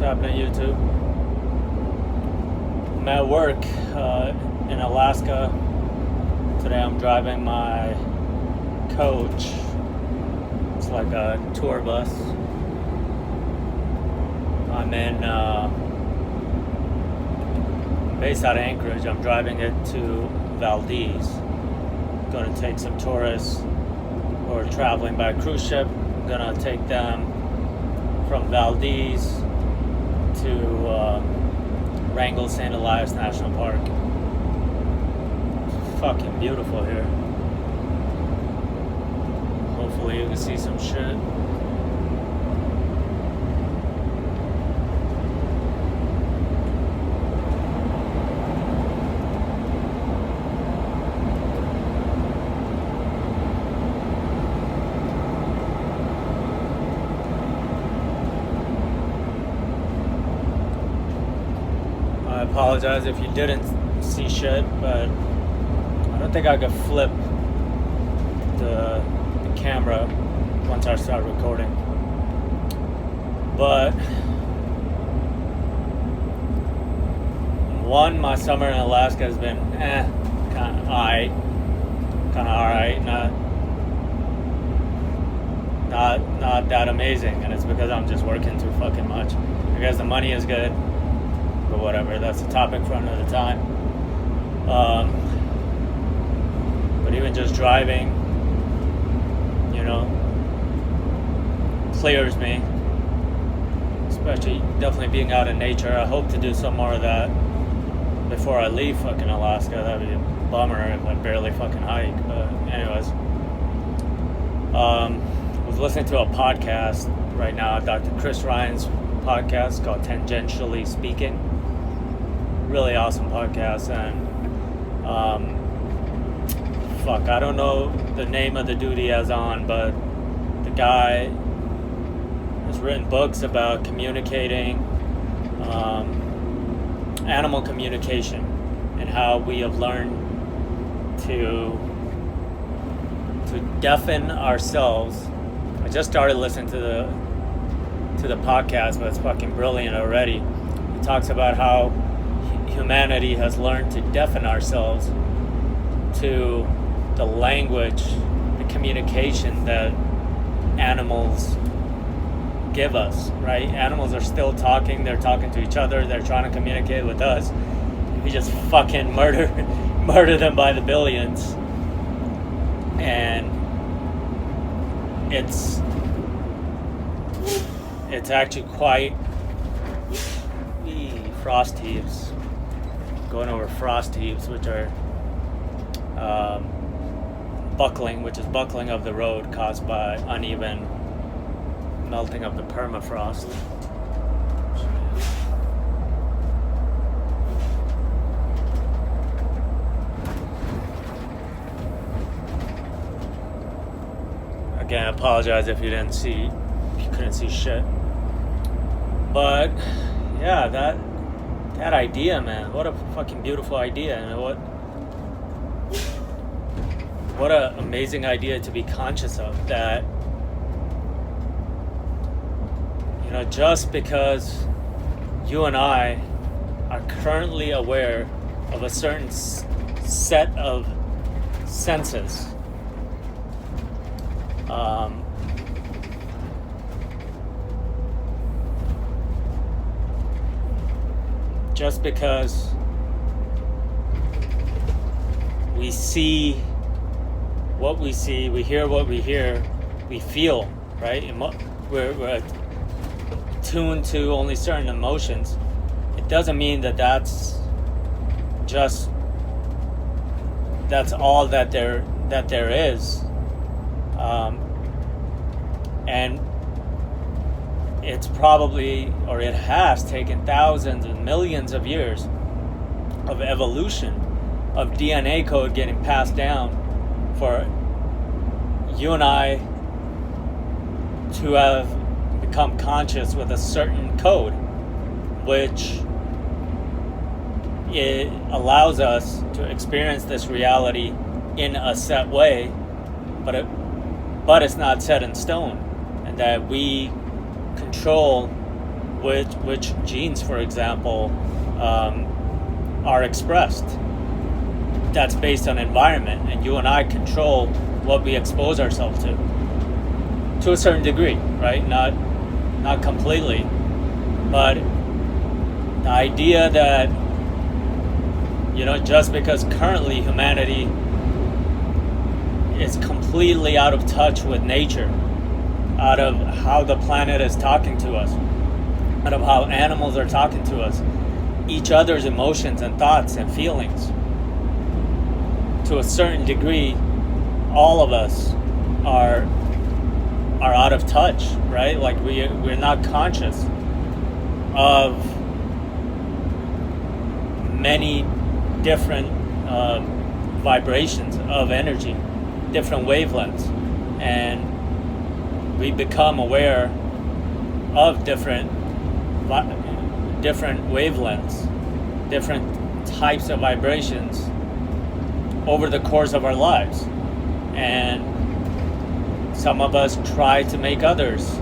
happening, YouTube? I'm at work in Alaska. Today I'm driving my coach. It's like a tour bus. I'm based out of Anchorage. I'm driving it to Valdez. Going to take some tourists who are traveling by cruise ship. I'm going to take them from Valdez to Wrangell St. Elias National Park. It's fucking beautiful here. Hopefully you can see some shit. I apologize if you didn't see shit, but I don't think I could flip the camera once I start recording. But my summer in Alaska has been kind of alright, not that amazing, and it's because I'm just working too fucking much. I guess the money is good, but whatever, that's a topic for another time. But even just driving, clears me, especially definitely being out in nature. I hope to do some more of that before I leave fucking Alaska. That'd be a bummer if I barely fucking hike, but anyways. I was listening to a podcast right now, Dr. Chris Ryan's podcast called Tangentially Speaking. Really awesome podcast, and I don't know the name of the dude he has on, but the guy has written books about communicating, animal communication, and how we have learned to deafen ourselves. I just started listening to the podcast, but it's fucking brilliant already. He talks about how humanity has learned to deafen ourselves to the language, the communication that animals give us, right? Animals are still talking, they're talking to each other, they're trying to communicate with us. We just fucking murder them by the billions. And it's actually quite frost heaves. Going over frost heaves, which are buckling of the road caused by uneven melting of the permafrost. Again, I apologize if you couldn't see shit. But yeah, that idea, man, what a fucking beautiful idea, and what an amazing idea to be conscious of, that just because you and I are currently aware of a certain set of senses, just because we see what we see, we hear what we hear, we feel, right? We're tuned to only certain emotions. It doesn't mean that's all that there is, and it's probably, or it has taken thousands and millions of years of evolution, of DNA code getting passed down for you and I to have become conscious with a certain code, which it allows us to experience this reality in a set way, but it's not set in stone, and that we control which genes, for example, are expressed. That's based on environment, and you and I control what we expose ourselves to a certain degree, right? Not completely, but the idea that, just because currently humanity is completely out of touch with nature, out of how the planet is talking to us, out of how animals are talking to us, each other's emotions and thoughts and feelings, to a certain degree, all of us are out of touch, right? Like we're not conscious of many different vibrations of energy, different wavelengths, and we become aware of different wavelengths, different types of vibrations over the course of our lives. And some of us try to make others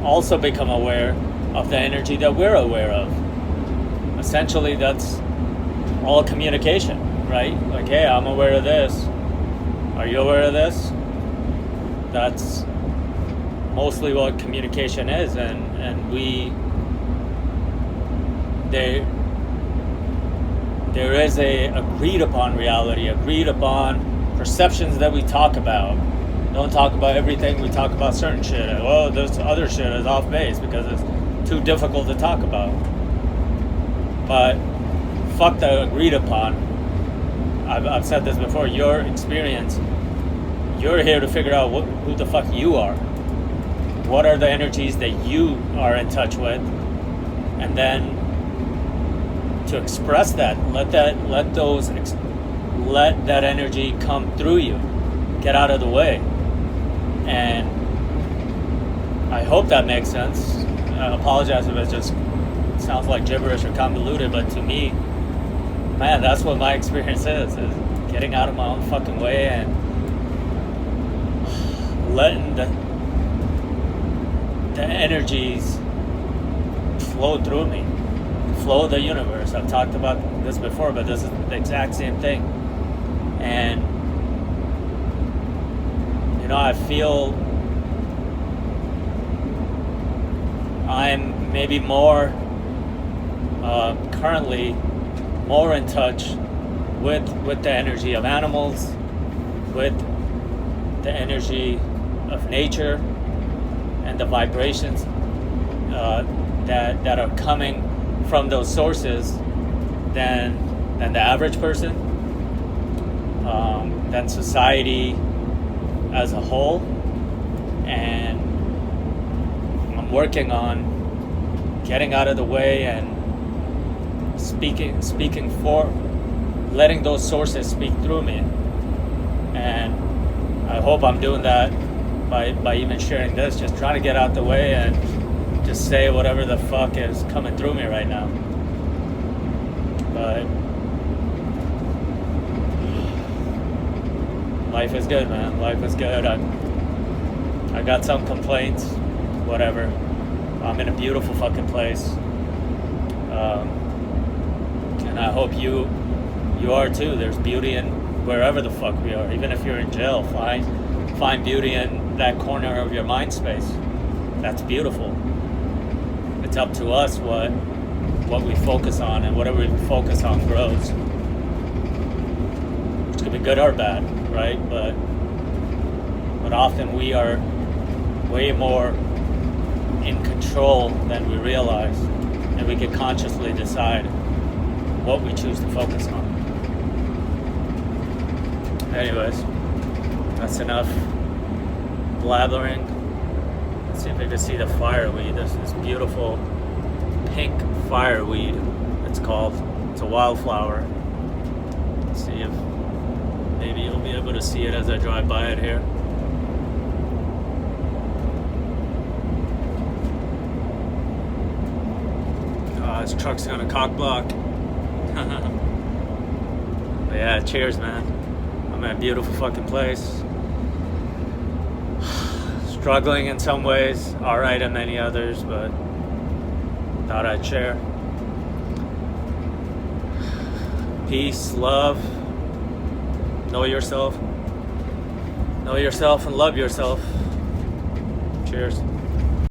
also become aware of the energy that we're aware of. Essentially, that's all communication, right? Like, hey, I'm aware of this. Are you aware of this? That's mostly what communication is, and there is a agreed upon reality, agreed upon perceptions that we talk about. Don't talk about everything, we talk about certain shit. Oh, this other shit is off base because it's too difficult to talk about. But fuck the agreed upon. I've said this before, your experience, you're here to figure out who the fuck you are. What are the energies that you are in touch with? And then to express that, let that energy come through you. Get out of the way. And I hope that makes sense. I apologize if it just sounds like gibberish or convoluted, but to me, man, that's what my experience is getting out of my own fucking way and letting the energies flow through me, flow the universe. I've talked about this before, but this is the exact same thing. And I feel I'm maybe more currently more in touch with the energy of animals, with the energy of nature, and the vibrations that are coming from those sources than the average person, than society as a whole. And I'm working on getting out of the way and speaking for, letting those sources speak through me. And I hope I'm doing that by even sharing this, just trying to get out the way and just say whatever the fuck is coming through me right now. But life is good, man. Life is good. I got some complaints, whatever. I'm in a beautiful fucking place. And I hope you are too. There's beauty in wherever the fuck we are. Even if you're in jail, find beauty in that corner of your mind space. That's beautiful. It's up to us what we focus on, and whatever we focus on grows. Which could be good or bad, right? But often we are way more in control than we realize, and we can consciously decide what we choose to focus on. Anyways, that's enough blathering. Let's see if I can see the fireweed. This is beautiful pink fireweed, it's called. It's a wildflower. Let's see if maybe you'll be able to see it as I drive by it here. This truck's gonna cock block. But yeah, cheers, man. I'm in a beautiful fucking place. Struggling in some ways, alright in many others, but thought I'd share. Peace, love, know yourself and love yourself. Cheers.